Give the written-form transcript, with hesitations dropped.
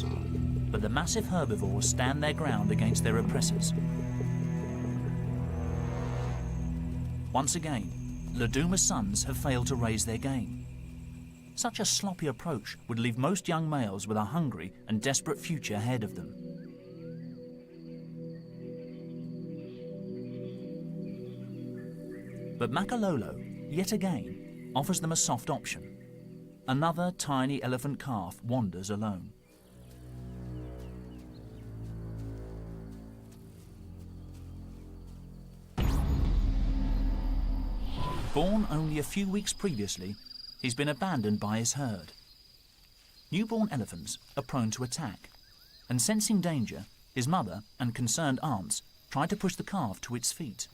enemies, but the massive herbivores stand their ground against their oppressors. Once again, Laduma's sons have failed to raise their game. Such a sloppy approach would leave most young males with a hungry and desperate future ahead of them. But Makalolo, yet again, offers them a soft option. Another tiny elephant calf wanders alone. Born only a few weeks previously, he's been abandoned by his herd. Newborn elephants are prone to attack, and sensing danger, his mother and concerned aunts try to push the calf to its feet.